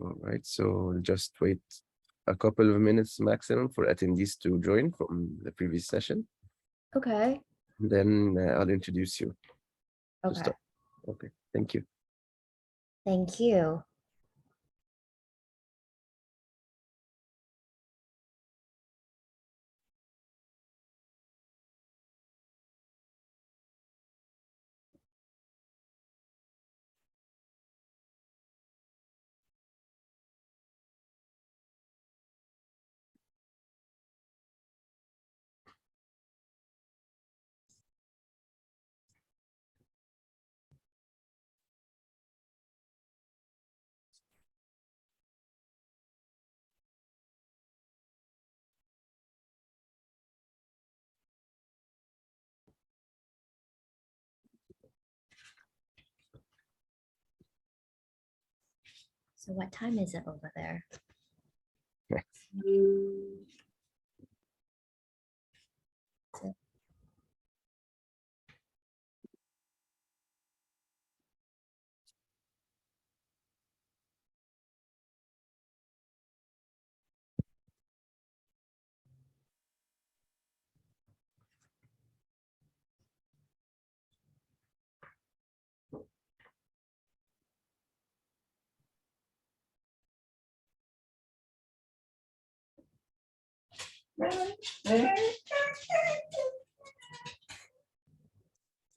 All right, so just wait a couple of minutes maximum for attendees to join from the previous session. Okay. Then I'll introduce you to Okay. start. Okay, thank you. Thank you. So what time is it over there?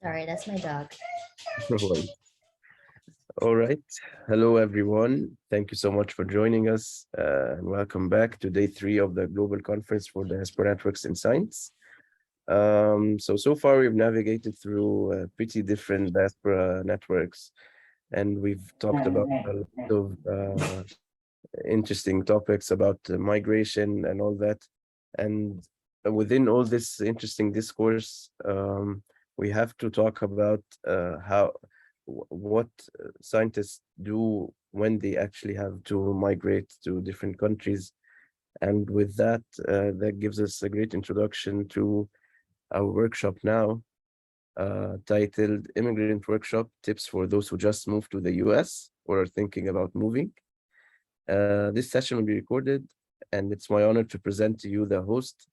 Sorry, that's my dog. No worries. All right. Hello, everyone. Thank you so much for joining us, and welcome back to day 3 of the Global Conference for Diaspora Networks in Science. So far we've navigated through pretty different diaspora networks, and we've talked about a lot of interesting topics about migration and all that. And within all this interesting discourse, we have to talk about what scientists do when they actually have to migrate to different countries. And with that, that gives us a great introduction to our workshop now, titled Immigrant Workshop Tips for Those Who Just Moved to the US or are thinking about moving. This session will be recorded, and it's my honor to present to you the host.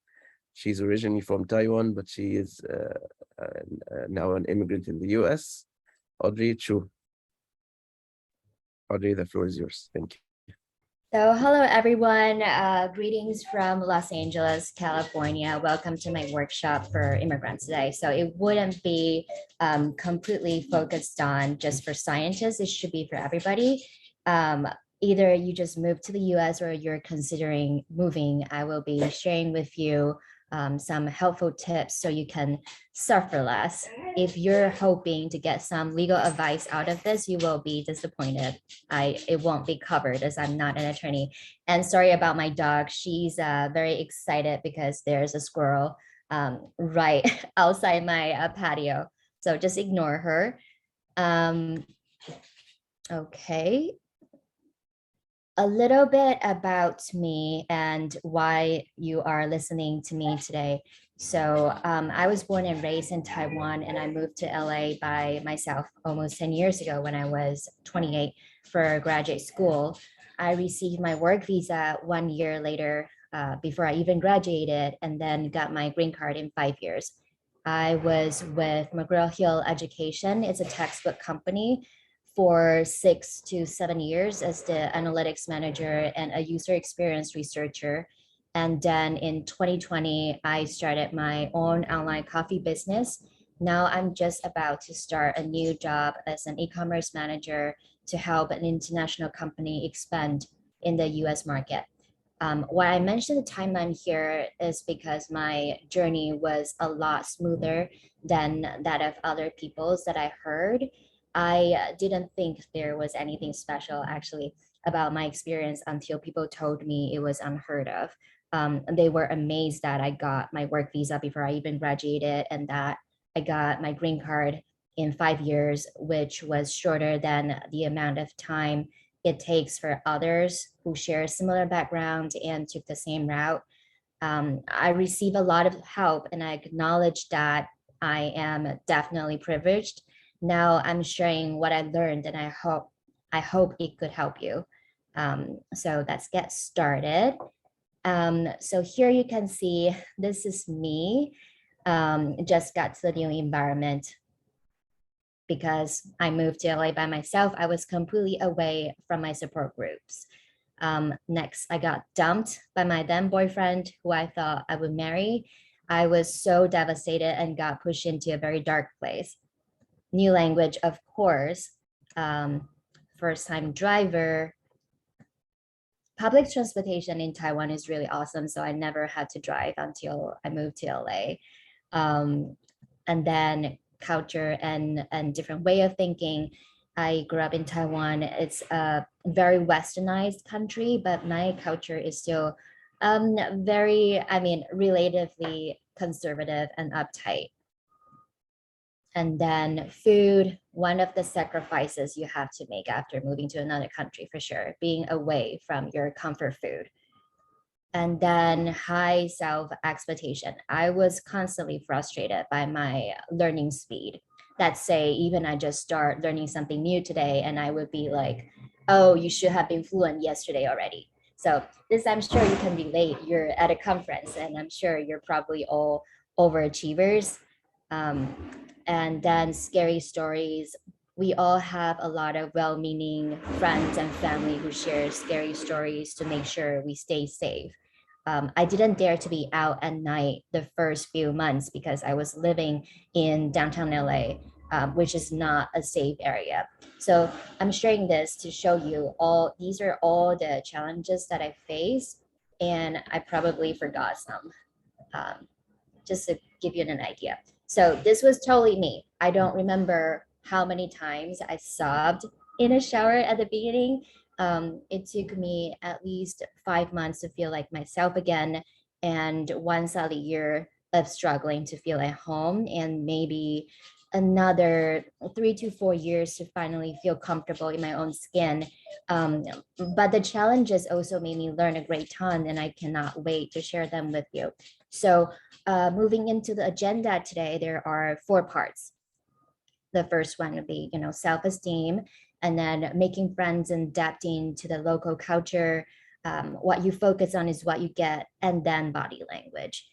She's originally from Taiwan, but she is now an immigrant in the US, Audrey Chu. Audrey, the floor is yours. Thank you. So hello everyone. Greetings from Los Angeles, California. Welcome to my workshop for immigrants today. So it wouldn't be completely focused on just for scientists. It should be for everybody. Um, Either you just moved to the US or you're considering moving. I will be sharing with you some helpful tips so you can suffer less. If you're hoping to get some legal advice out of this, you will be disappointed. It won't be covered as I'm not an attorney. And sorry about my dog. She's very excited because there's a squirrel right outside my patio. So just ignore her. Um, okay. A little bit about me and why you are listening to me today. So I was born and raised in Taiwan, and I moved to LA by myself almost 10 years ago when I was 28 for graduate school. I received my work visa 1 year later, before I even graduated, and then got my green card in 5 years. I was with McGraw-Hill Education. It's a textbook company for 6 to 7 years as the analytics manager and a user experience researcher. And then in 2020, I started my own online coffee business. Now I'm just about to start a new job as an e-commerce manager to help an international company expand in the US market. Why I mentioned the timeline here is because my journey was a lot smoother than that of other people's that I heard. I didn't think there was anything special actually about my experience until people told me it was unheard of. They were amazed that I got my work visa before I even graduated and that I got my green card in 5 years, which was shorter than the amount of time it takes for others who share a similar background and took the same route. I receive a lot of help and I acknowledge that I am definitely privileged. Now I'm sharing what I learned and I hope it could help you. So let's get started. So here you can see this is me. Just got to the new environment because I moved to LA by myself. I was completely away from my support groups. Next, I got dumped by my then boyfriend, who I thought I would marry. I was so devastated and got pushed into a very dark place. New language, of course. First time driver. Public transportation in Taiwan is really awesome. So I never had to drive until I moved to LA. And then culture and different way of thinking. I grew up in Taiwan. It's a very westernized country, but my culture is still very, I mean, relatively conservative and uptight. And then food, one of the sacrifices you have to make after moving to another country for sure, being away from your comfort food. And then high self expectation. I was constantly frustrated by my learning speed. Let's say even I just start learning something new today and I would be like, oh, you should have been fluent yesterday already. So this, I'm sure you can relate. You're at a conference and I'm sure you're probably all overachievers. Um, and then scary stories. We all have a lot of well-meaning friends and family who share scary stories to make sure we stay safe. I didn't dare to be out at night the first few months because I was living in downtown LA, which is not a safe area. So I'm sharing this to show you all, these are all the challenges that I face, and I probably forgot some, um, just to give you an idea. So this was totally me. I don't remember how many times I sobbed in a shower at the beginning. It took me at least 5 months to feel like myself again, and once a year of struggling to feel at home, and maybe another 3 to 4 years to finally feel comfortable in my own skin. Um, but the challenges also made me learn a great ton, and I cannot wait to share them with you. So moving into the agenda today, there are 4 parts. The first one would be, self-esteem, and then making friends and adapting to the local culture. What you focus on is what you get, and then body language.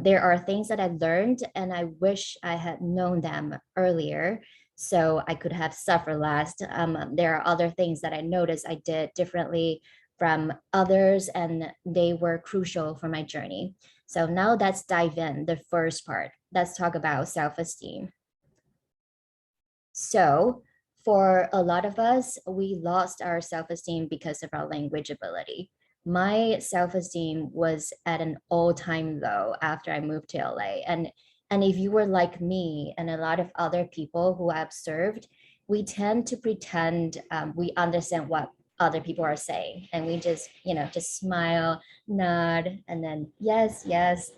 There are things that I learned and I wish I had known them earlier so I could have suffered less. There are other things that I noticed I did differently from others, and they were crucial for my journey. So now let's dive in. The first part, let's talk about self-esteem. So for a lot of us, we lost our self-esteem because of our language ability. My self-esteem was at an all-time low after I moved to LA. And if you were like me and a lot of other people who I observed, we tend to pretend we understand what other people are saying. And we just, just smile, nod, and then yes, yes.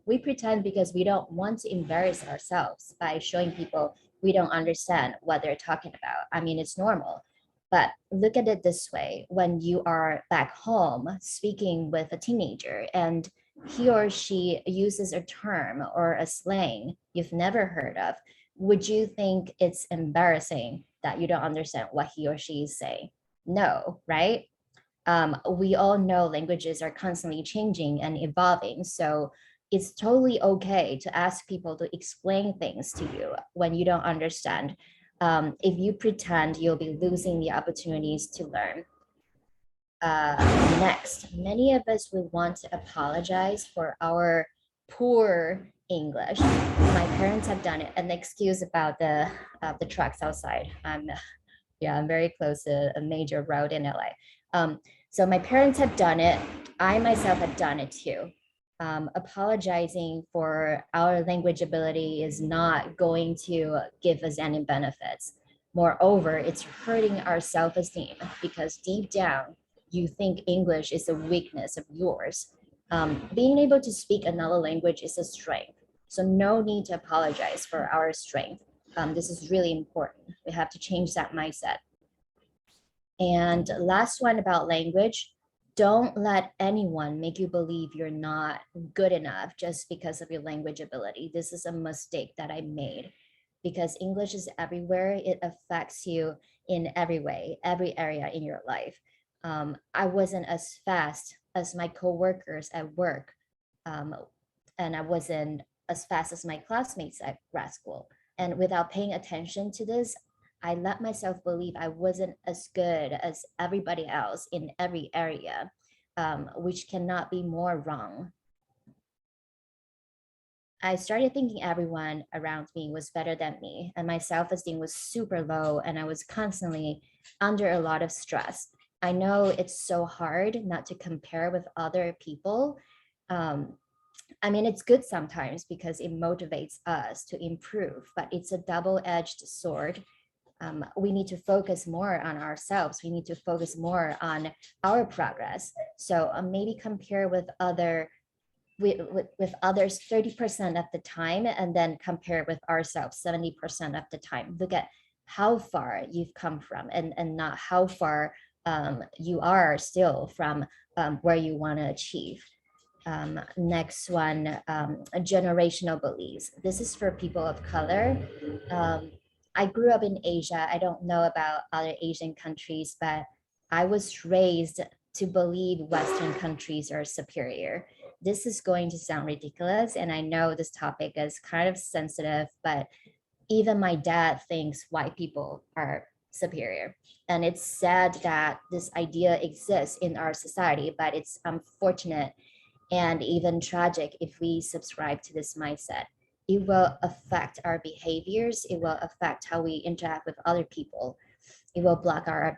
We pretend because we don't want to embarrass ourselves by showing people we don't understand what they're talking about. I mean, it's normal. But look at it this way, when you are back home speaking with a teenager and he or she uses a term or a slang you've never heard of, would you think it's embarrassing that you don't understand what he or she is saying? No, right? We all know languages are constantly changing and evolving. So it's totally okay to ask people to explain things to you when you don't understand. If you pretend, you'll be losing the opportunities to learn. Uh, Next, many of us will want to apologize for our poor English. My parents have done it. An excuse about the trucks outside. Yeah, I'm very close to a major road in LA. So my parents have done it. I myself have done it too. Apologizing for our language ability is not going to give us any benefits. Moreover, it's hurting our self-esteem because deep down, you think English is a weakness of yours. Being able to speak another language is a strength. So no need to apologize for our strength. This is really important. We have to change that mindset. And last one about language, don't let anyone make you believe you're not good enough just because of your language ability. This is a mistake that I made because English is everywhere. It affects you in every way, every area in your life. I wasn't as fast as my coworkers at work, um, and I wasn't as fast as my classmates at grad school. And without paying attention to this, I let myself believe I wasn't as good as everybody else in every area, which cannot be more wrong. I started thinking everyone around me was better than me, and my self esteem was super low, and I was constantly under a lot of stress. I know it's so hard not to compare with other people. Um, I mean, it's good sometimes because it motivates us to improve, but it's a double edged sword. We need to focus more on ourselves. We need to focus more on our progress. So maybe compare with others 30% of the time, and then compare with ourselves 70% of the time. Look at how far you've come from, and not how far you are still from where you want to achieve. Next one, generational beliefs. This is for people of color. um, I grew up in Asia. I don't know about other Asian countries, but I was raised to believe Western countries are superior. This is going to sound ridiculous, and I know this topic is kind of sensitive, but even my dad thinks white people are superior. And it's sad that this idea exists in our society, but it's unfortunate and even tragic if we subscribe to this mindset. It will affect our behaviors, it will affect how we interact with other people, it will block our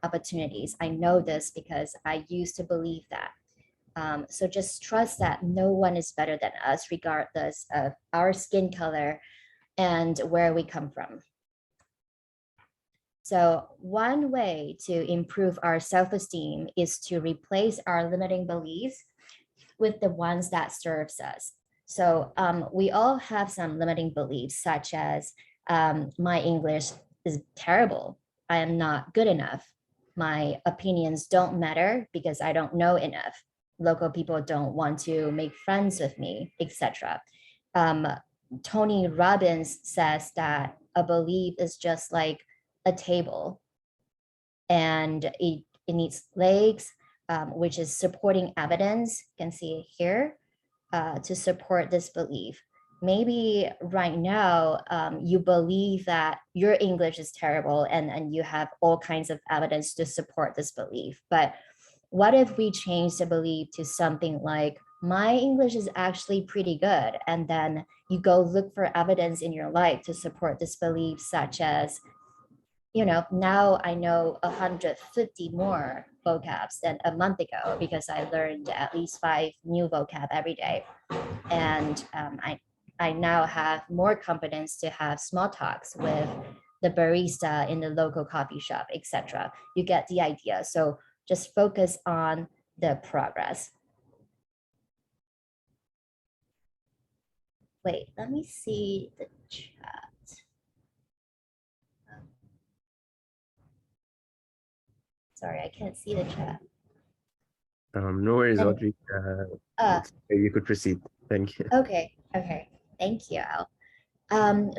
opportunities. I know this because I used to believe that. So just trust that no one is better than us, regardless of our skin color and where we come from. So one way to improve our self-esteem is to replace our limiting beliefs with the ones that serves us. So we all have some limiting beliefs, such as my English is terrible. I am not good enough. My opinions don't matter because I don't know enough. Local people don't want to make friends with me, etc. Um, Tony Robbins says that a belief is just like a table, and it needs legs, which is supporting evidence. You can see it here to support this belief. Maybe right now you believe that your English is terrible, and you have all kinds of evidence to support this belief. But what if we change the belief to something like, my English is actually pretty good, and then you go look for evidence in your life to support this belief, such as, now I know 150 more vocabs than a month ago because I learned at least 5 new vocab every day. And I now have more confidence to have small talks with the barista in the local coffee shop, etc. You get the idea. So just focus on the progress. Wait, let me see the chat. Sorry, I can't see the chat. No worries, And Audrey. It's okay, you could proceed. Thank you. okay. Thank you.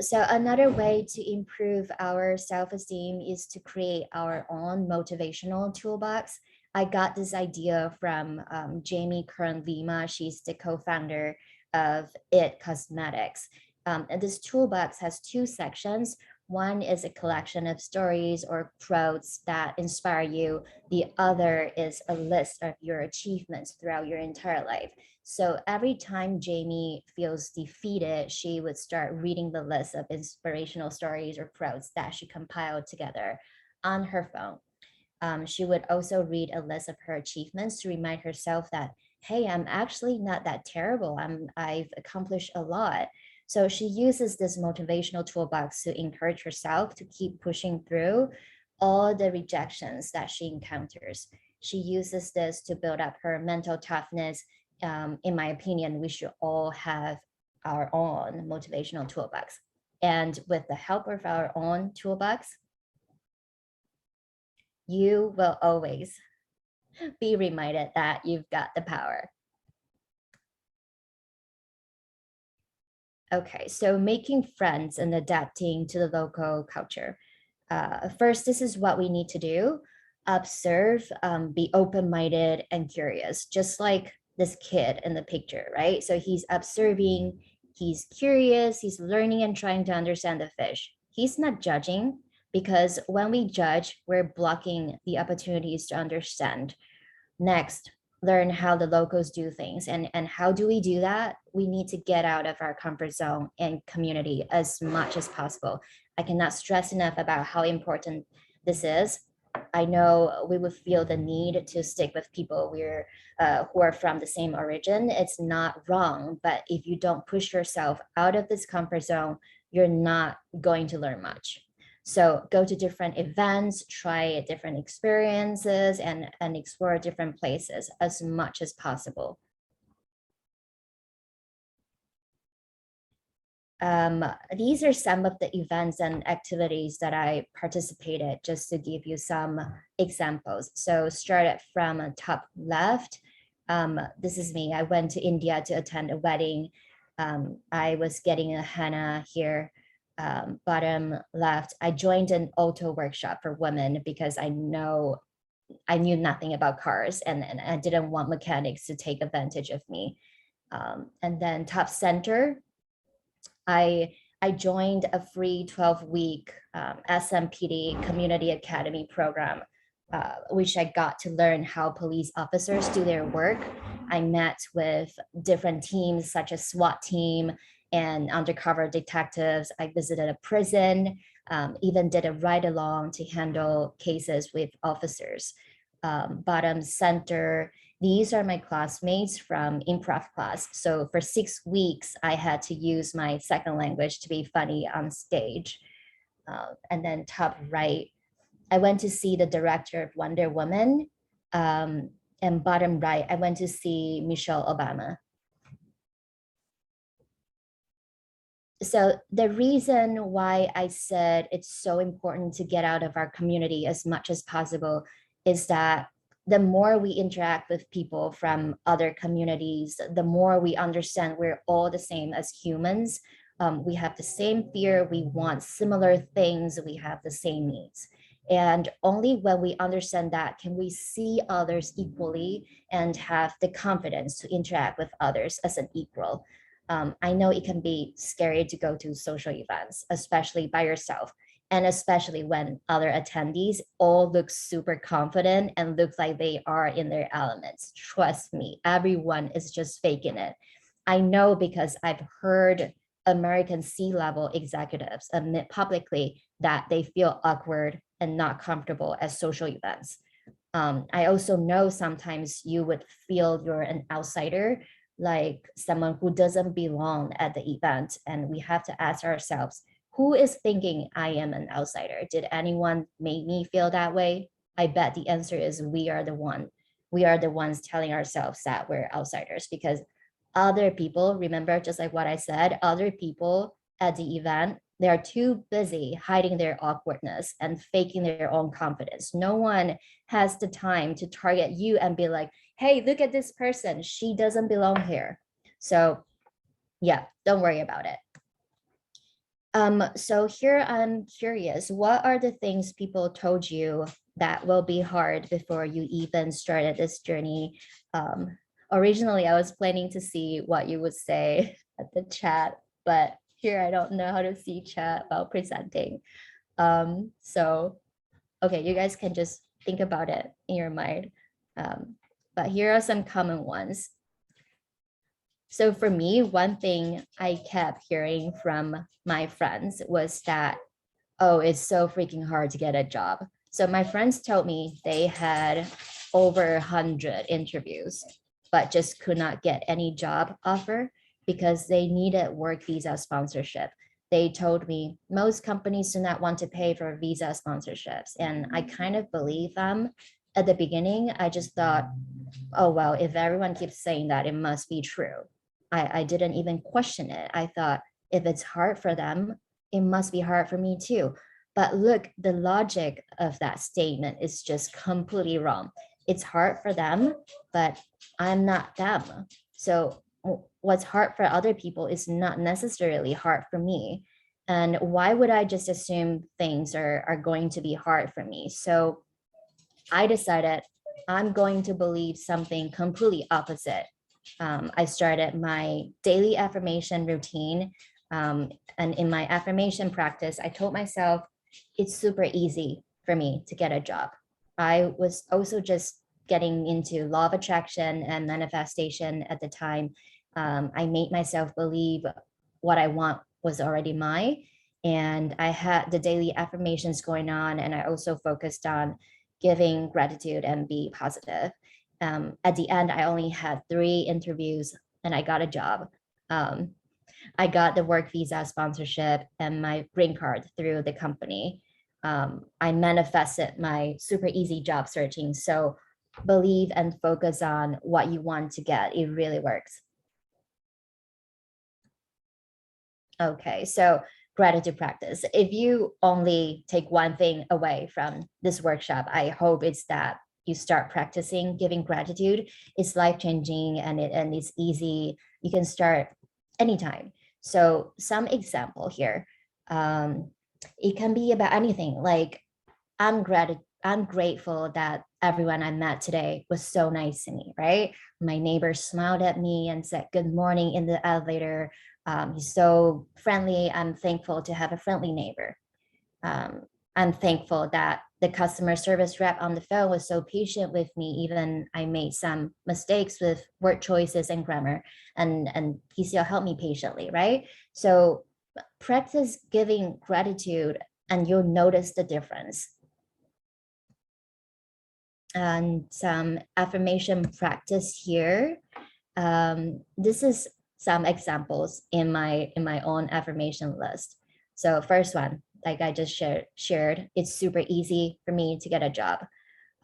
So another way to improve our self-esteem is to create our own motivational toolbox. I got this idea from Jamie Kern Lima. She's the co-founder of It Cosmetics. And this toolbox has 2 sections. One is a collection of stories or quotes that inspire you. The other is a list of your achievements throughout your entire life. So every time Jamie feels defeated, she would start reading the list of inspirational stories or quotes that she compiled together on her phone. She would also read a list of her achievements to remind herself that, hey, I'm actually not that terrible. I've accomplished a lot. So she uses this motivational toolbox to encourage herself to keep pushing through all the rejections that she encounters. She uses this to build up her mental toughness. In my opinion, we should all have our own motivational toolbox. And with the help of our own toolbox, you will always be reminded that you've got the power. Okay, so making friends and adapting to the local culture. First, this is what we need to do. observe, be open-minded and curious, just like this kid in the picture, right? So he's observing, he's curious, he's learning and trying to understand the fish. He's not judging, because when we judge, we're blocking the opportunities to understand. Next, learn how the locals do things. And how do we do that? We need to get out of our comfort zone and community as much as possible. I cannot stress enough about how important this is. I know we would feel the need to stick with people who are from the same origin. It's not wrong, but if you don't push yourself out of this comfort zone, you're not going to learn much. So go to different events, try different experiences, and explore different places as much as possible. These are some of the events and activities that I participated, just to give you some examples. So started from top left. This is me. I went to India to attend a wedding. I was getting a henna here. Bottom left, I joined an auto workshop for women because I knew nothing about cars, and I didn't want mechanics to take advantage of me. And then top center, I joined a free 12-week SMPD Community Academy program, which I got to learn how police officers do their work. I met with different teams such as SWAT team and undercover detectives. I visited a prison, even did a ride along to handle cases with officers. Bottom center, these are my classmates from improv class. So for 6 weeks, I had to use my second language to be funny on stage. And then top right, I went to see the director of Wonder Woman. And bottom right, I went to see Michelle Obama. So the reason why I said it's so important to get out of our community as much as possible is that the more we interact with people from other communities, the more we understand we're all the same as humans. We have the same fear, we want similar things, we have the same needs. And only when we understand that can we see others equally and have the confidence to interact with others as an equal. I know it can be scary to go to social events, especially by yourself, and especially when other attendees all look super confident and look like they are in their elements. Trust me, everyone is just faking it. I know because I've heard American C-level executives admit publicly that they feel awkward and not comfortable at social events. I also know sometimes you would feel you're an outsider, like someone who doesn't belong at the event. And we have to ask ourselves, who is thinking I am an outsider? Did anyone make me feel that way? I bet the answer is we are the one. We are the ones telling ourselves that we're outsiders, because other people, remember, just like what I said, other people at the event, they are too busy hiding their awkwardness and faking their own confidence. No one has the time to target you and be like, hey, look at this person, she doesn't belong here. So yeah, don't worry about it. So here I'm curious, what are the things people told you that will be hard before you even started this journey? Originally, I was planning to see what you would say at the chat, but here I don't know how to see chat while presenting. So, okay, you guys can just think about it in your mind. But here are some common ones. So for me, one thing I kept hearing from my friends was that, oh, it's so freaking hard to get a job. So my friends told me they had over 100 interviews, but just could not get any job offer because they needed work visa sponsorship. They told me most companies do not want to pay for visa sponsorships. And I kind of believe them. At the beginning, I just thought, oh, well, if everyone keeps saying that, it must be true. I didn't even question it. I thought, if it's hard for them, it must be hard for me too. But look, the logic of that statement is just completely wrong. It's hard for them, but I'm not them. So what's hard for other people is not necessarily hard for me. And why would I just assume things are going to be hard for me? So I decided I'm going to believe something completely opposite. I started my daily affirmation routine. And in my affirmation practice, I told myself it's super easy for me to get a job. I was also just getting into law of attraction and manifestation at the time. I made myself believe what I want was already mine. And I had the daily affirmations going on. And I also focused on giving gratitude and be positive. At the end, I only had 3 interviews and I got a job. Um, I got the work visa sponsorship and my green card through the company. I manifested my super easy job searching. So believe and focus on what you want to get. It really works. Okay, so gratitude practice. If you only take one thing away from this workshop, I hope it's that you start practicing giving gratitude. It's life-changing and it's easy. You can start anytime. So some example here. It can be about anything like I'm grateful that everyone I met today was so nice to me, right? My neighbor smiled at me and said good morning in the elevator. He's so friendly. I'm thankful to have a friendly neighbor. Um, I'm thankful that the customer service rep on the phone was so patient with me, even I made some mistakes with word choices and grammar, and he still helped me patiently, right? So practice giving gratitude and you'll notice the difference. And some affirmation practice here. This is some examples in my own affirmation list. So first one, like I just shared, it's super easy for me to get a job.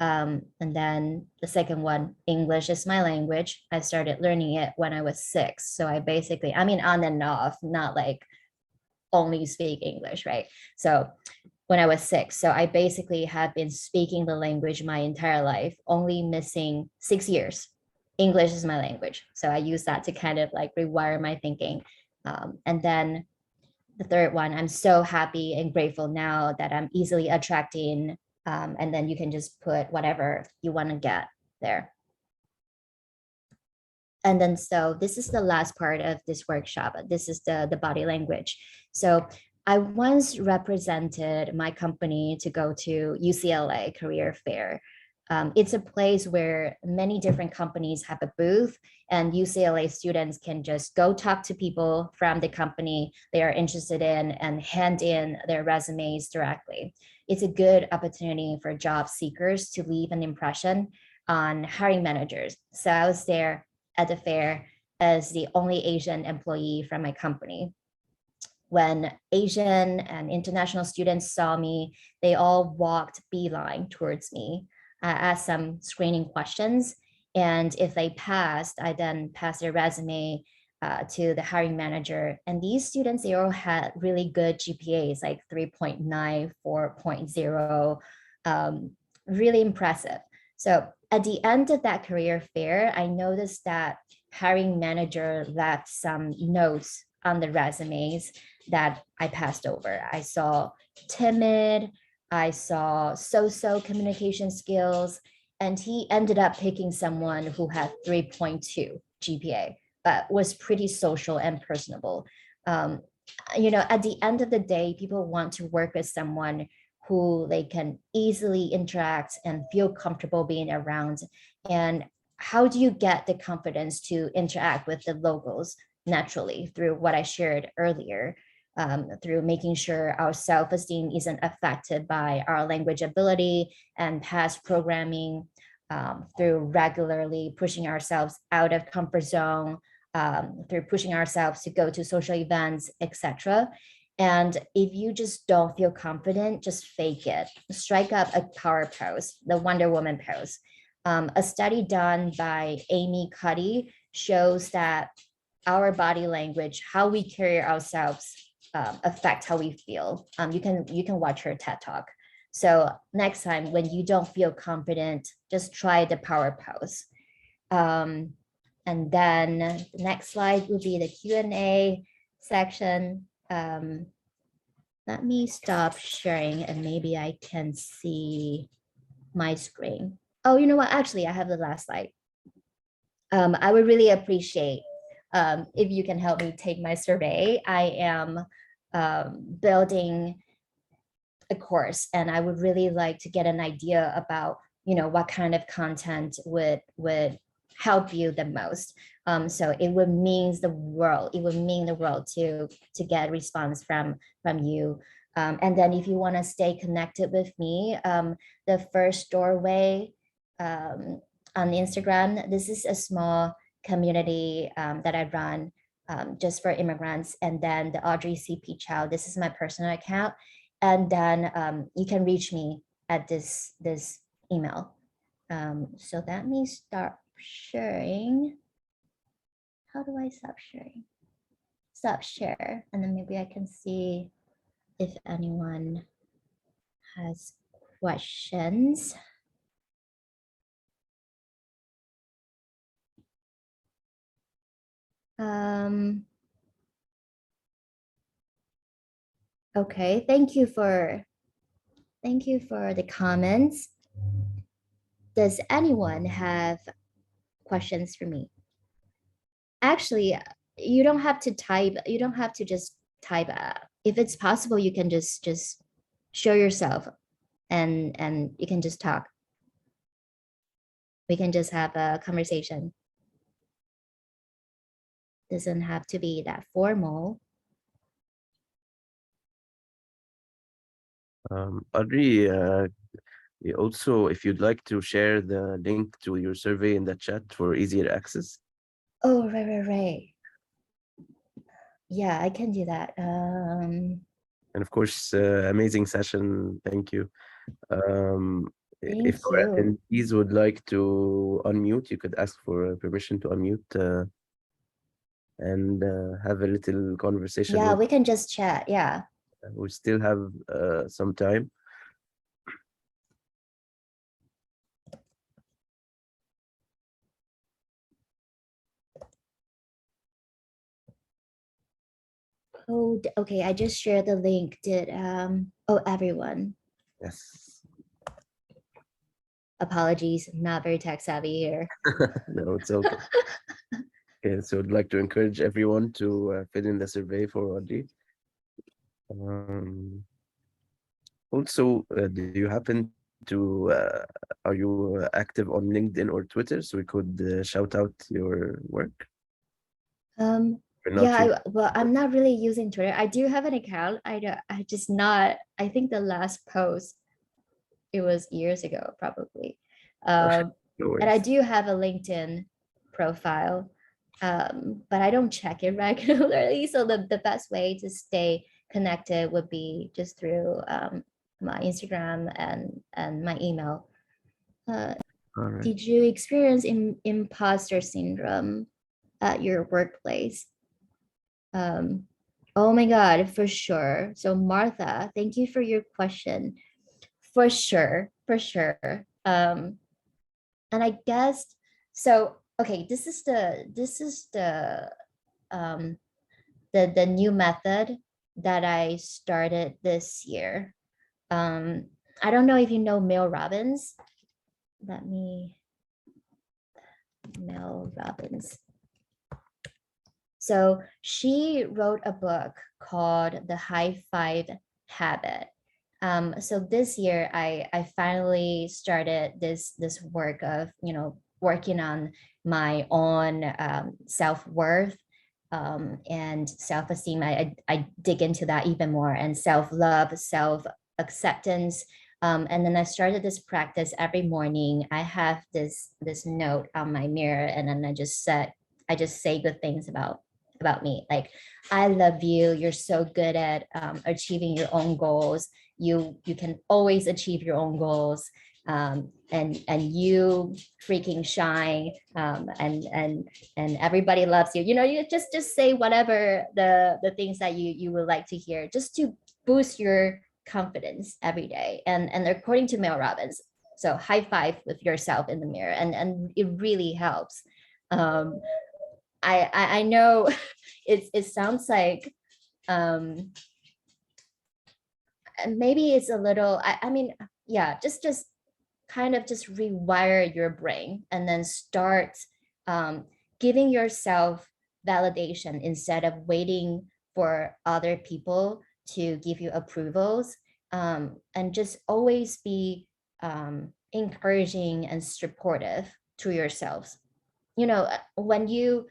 And then the second one, English is my language. I started learning it when I was 6. So I mean, on and off, not like only speak English, right? So when I was 6. So I basically had been speaking the language my entire life, only missing 6 years. English is my language. So I use that to kind of like rewire my thinking. And then the third one, I'm so happy and grateful now that I'm easily attracting. And then you can just put whatever you want to get there. And then so this is the last part of this workshop. This is the body language. So I once represented my company to go to UCLA Career Fair. It's a place where many different companies have a booth, and UCLA students can just go talk to people from the company they are interested in and hand in their resumes directly. It's a good opportunity for job seekers to leave an impression on hiring managers. So I was there at the fair as the only Asian employee from my company. When Asian and international students saw me, they all walked beeline towards me. I asked some screening questions, and if they passed, I then passed their resume to the hiring manager. And these students, they all had really good GPAs, like 3.9, 4.0, really impressive. So at the end of that career fair, I noticed that hiring manager left some notes on the resumes that I passed over. I saw timid, I saw so-so communication skills, and he ended up picking someone who had 3.2 GPA, but was pretty social and personable. Um, at the end of the day, people want to work with someone who they can easily interact and feel comfortable being around. And how do you get the confidence to interact with the locals naturally through what I shared earlier, through making sure our self-esteem isn't affected by our language ability and past programming, through regularly pushing ourselves out of comfort zone, through pushing ourselves to go to social events, etc. And if you just don't feel confident, just fake it. Strike up a power pose, the Wonder Woman pose. A study done by Amy Cuddy shows that our body language, how we carry ourselves, affect how we feel. You can watch her TED talk. So next time when you don't feel confident, just try the power pose. And then the next slide would be the Q&A section. Let me stop sharing and maybe I can see my screen. Oh, you know what? Actually, I have the last slide. I would really appreciate if you can help me take my survey. I am building a course, and I would really like to get an idea about, what kind of content would help you the most. So it would mean the world. It would mean the world to get response from you. And then if you want to stay connected with me, the first doorway on Instagram. This is a small community that I run just for immigrants. And then the Audrey CP Chow, this is my personal account. And then you can reach me at this email. So let me start sharing. How do I stop sharing? Stop share. And then maybe I can see if anyone has questions. Okay, thank you for the comments. Does anyone have questions for me? Actually, you don't have to type. You don't have to just type. If it's possible, you can just show yourself, and you can just talk. We can just have a conversation. Doesn't have to be that formal. Audrey, also, if you'd like to share the link to your survey in the chat for easier access. Oh, right. Yeah, I can do that. And of course, amazing session. Thank you. If Thank our you. attendees would like to unmute, you could ask for permission to unmute and have a little conversation Yeah, with. we can just chat. Yeah. We still have some time. Oh, okay. I just shared the link. Oh, everyone. Yes. Apologies, not very tech savvy here. No, it's okay. Okay, so I'd like to encourage everyone to fill in the survey for Audrey. Also, do you happen to are you active on LinkedIn or Twitter so we could shout out your work? Or not really? Well, I'm not really using Twitter. I do have an account. I just not, I think the last post, it was years ago, probably. Okay, Um, no and I worries. do have a LinkedIn profile, but I don't check it regularly. So the best way to stay connected would be just through my Instagram and my email. Uh, All right. did you experience imposter syndrome at your workplace? Um, oh my God, for sure. So Martha, thank you for your question. For sure, for sure. And I guess so. Okay, um, the new method that I started this year. I don't know if you know Mel Robbins. Let me Mel Robbins. So she wrote a book called The High Five Habit. So this year I finally started this work of working on my own self-worth and self-esteem. I dig into that even more, and self-love, self-acceptance. And then I started this practice every morning. I have this note on my mirror, and then I just say good things about me, like I love you, you're so good at achieving your own goals, you can always achieve your own goals, and you freaking shine, and everybody loves you, you just say whatever the things that you would like to hear, just to boost your confidence every day. And according to Mel Robbins, so high five with yourself in the mirror, and it really helps. um, I know it sounds like maybe it's a little, I mean, yeah, just kind of just rewire your brain and then start giving yourself validation instead of waiting for other people to give you approvals, and just always be encouraging and supportive to yourselves. You know, when you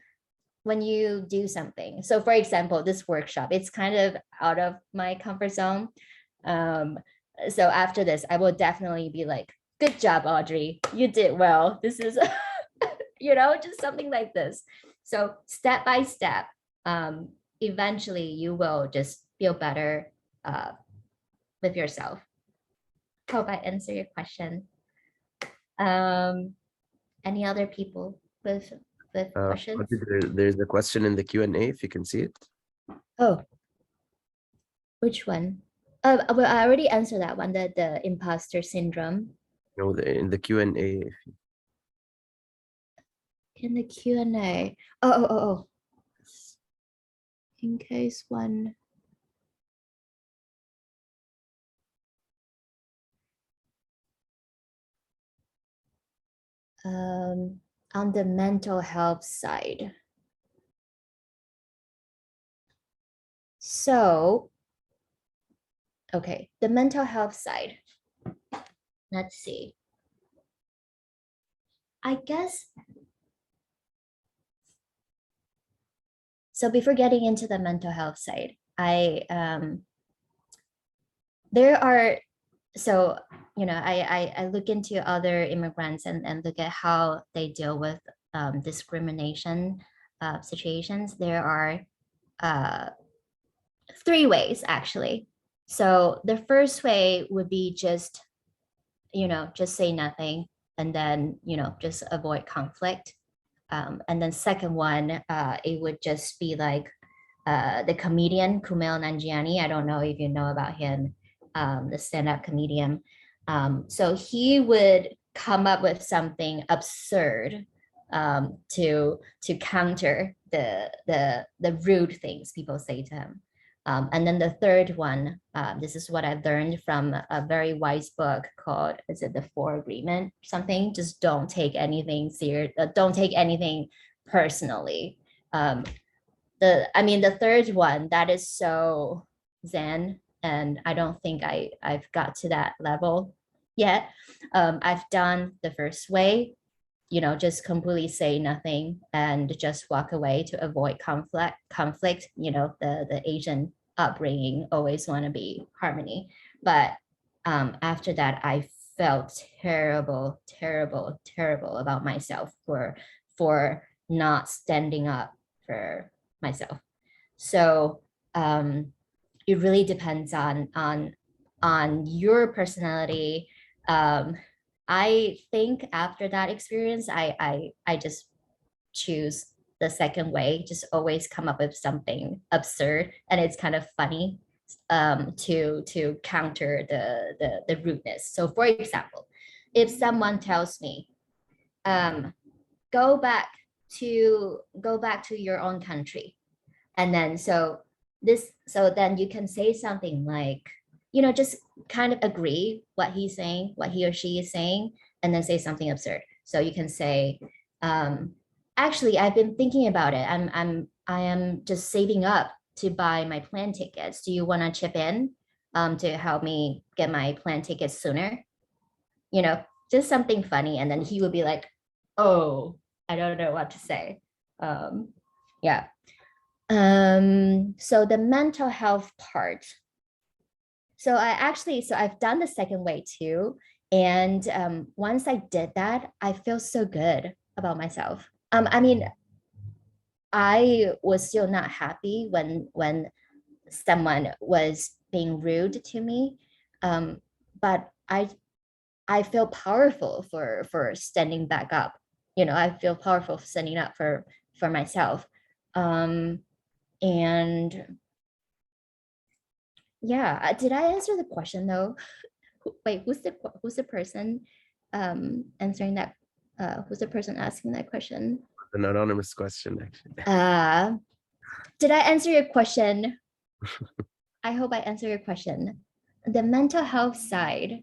do something. So for example, this workshop, it's kind of out of my comfort zone. Um, so after this, I will definitely be like, good job, Audrey. You did well. This is, you know, just something like this. So step by step, eventually you will just feel better with yourself. Hope I answer your question. Any other people with questions? There's a question in the Q&A, if you can see it. Oh, which one? Well, I already answered that one, the imposter syndrome. No, in the Q&A. In the Q&A. Oh. In case one. On the mental health side. So, okay, the mental health side. Let's see. I guess. So before getting into the mental health side, there are, so, you know, I look into other immigrants and look at how they deal with discrimination situations. There are three ways actually. So the first way would be just, you know, just say nothing and then, you know, just avoid conflict. And then second one, it would just be like the comedian Kumail Nanjiani. I don't know if you know about him, the stand-up comedian. So he would come up with something absurd to counter the rude things people say to him. And then the third one, this is what I learned from a very wise book called, is it The Four Agreement? Something, just don't take anything serious, don't take anything personally. The third one, that is so zen, and I don't think I've got to that level yet. I've done the first way, you know, just completely say nothing and just walk away to avoid conflict. You know, the Asian upbringing always want to be harmony. But after that, I felt terrible about myself for not standing up for myself. So it really depends on your personality. I think after that experience, I just choose the second way, just always come up with something absurd, and it's kind of funny to counter the rudeness. So for example, if someone tells me, go back to your own country, and then so then you can say something like, you know, just kind of agree what he's saying, what he or she is saying, and then say something absurd. So you can say, actually, I've been thinking about it. I am just saving up to buy my plane tickets. Do you want to chip in to help me get my plane tickets sooner? You know, just something funny. And then he would be like, oh, I don't know what to say. Yeah. So the mental health part. So I've done the second way too. And once I did that, I feel so good about myself. I mean, I was still not happy when someone was being rude to me. But I feel powerful for standing back up. You know, I feel powerful standing up for myself. And yeah, did I answer the question though? Wait, who's the person answering that? Who's the person asking that question? An anonymous question, actually. Did I answer your question? I hope I answer your question. The mental health side.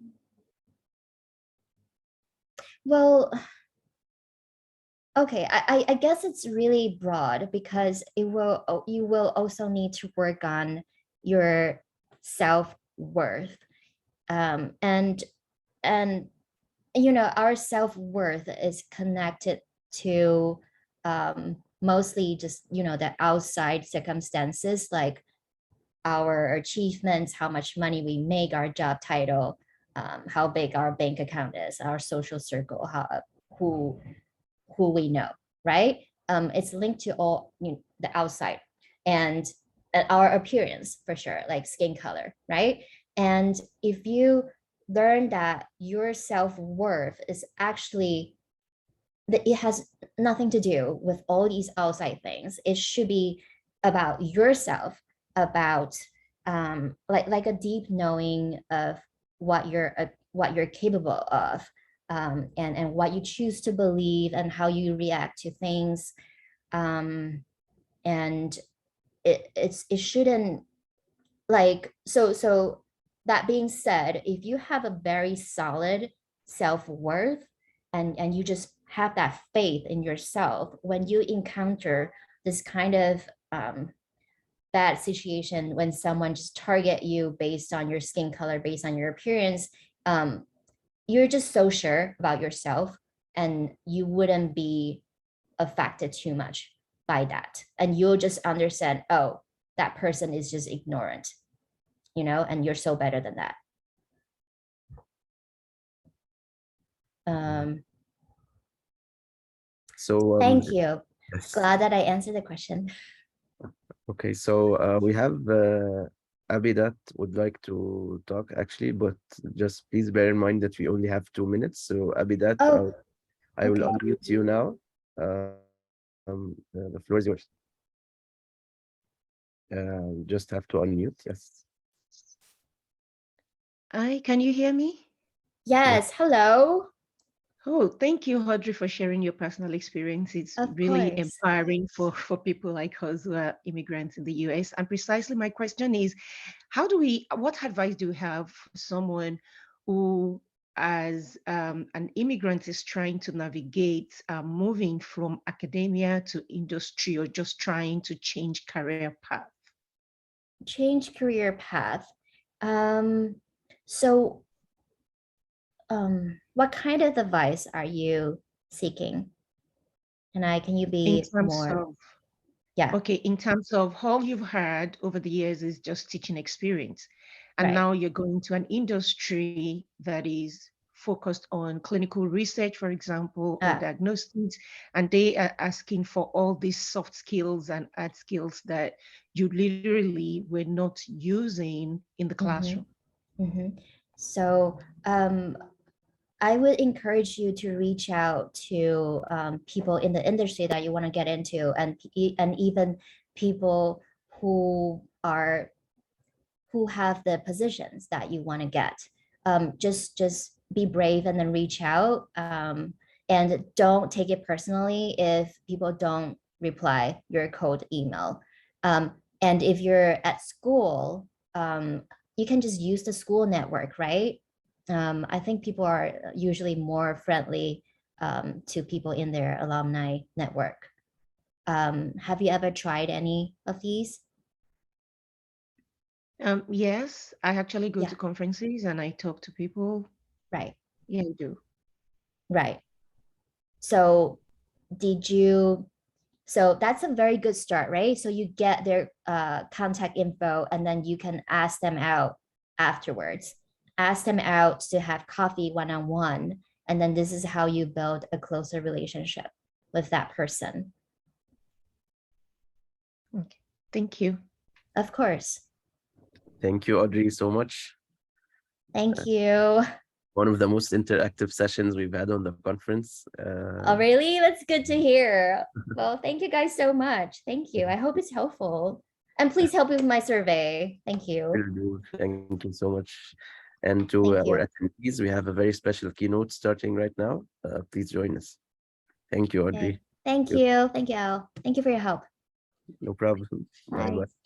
Well, okay, I guess it's really broad because you will also need to work on your self-worth. And our self-worth is connected to mostly just the outside circumstances, like our achievements, how much money we make, our job title, how big our bank account is, our social circle, who who we know, right? It's linked to all the outside and our appearance for sure, like skin color, right? And if you learn that your self-worth is actually that it has nothing to do with all these outside things, it should be about yourself, about like a deep knowing of what you're capable of, and what you choose to believe and how you react to things. And it shouldn't, like, so that being said, if you have a very solid self-worth, and you just have that faith in yourself, when you encounter this kind of bad situation, when someone just target you based on your skin color, based on your appearance, you're just so sure about yourself, and you wouldn't be affected too much by that, and you'll just understand, oh, that person is just ignorant, and you're so better than that. um So Thank you. yes. Glad that I answered the question. Okay, so we have Abby that would like to talk actually, but just please bear in mind that we only have 2 minutes. So Abby, that Oh, I will okay. unmute you now. The floor is yours. Just have to unmute. Yes. Hi, can you hear me? Yes. Yes, hello. Oh, thank you, Audrey, for sharing your personal experience. It's Of really course. empowering for people like us who are immigrants in the US. And precisely my question is, what advice do you have for someone who, as an immigrant, is trying to navigate moving from academia to industry or just trying to change career path? Change career path. So what kind of advice are you seeking? Can you In be terms more? of Yeah, Okay, in terms of all you've had over the years is just teaching experience. And right. now you're going to an industry that is focused on clinical research, for example, or Ah, diagnostics, and they are asking for all these soft skills and art skills that you literally were not using in the mm-hmm, classroom. mm-hmm. So I would encourage you to reach out to people in the industry that you want to get into, and even people who are who have the positions that you want to get. Just be brave and then reach out, and don't take it personally if people don't reply your cold email. And if you're at school, you can just use the school network, right? I think people are usually more friendly to people in their alumni network. Have you ever tried any of these? Yes, I actually go Yeah, to conferences and I talk to people. right, Yeah, I do. right. So did you, so that's a very good start, right? So you get their contact info, and then you can ask them out afterwards. Ask them out to have coffee one-on-one. And then this is how you build a closer relationship with that person. Okay, thank you. Of course. Thank you, Audrey, so much. Thank you. One of the most interactive sessions we've had on the conference. Oh, really? That's good to hear. Well, thank you guys so much. Thank you. I hope it's helpful. And please help me with my survey. Thank you. Will do. Thank you so much. And to Thank our you. attendees, we have a very special keynote starting right now. Please join us. Thank you, Okay. Audrey. Thank you. Thank you, Al. Thank you for your help. No problem. Bye Bye. bye.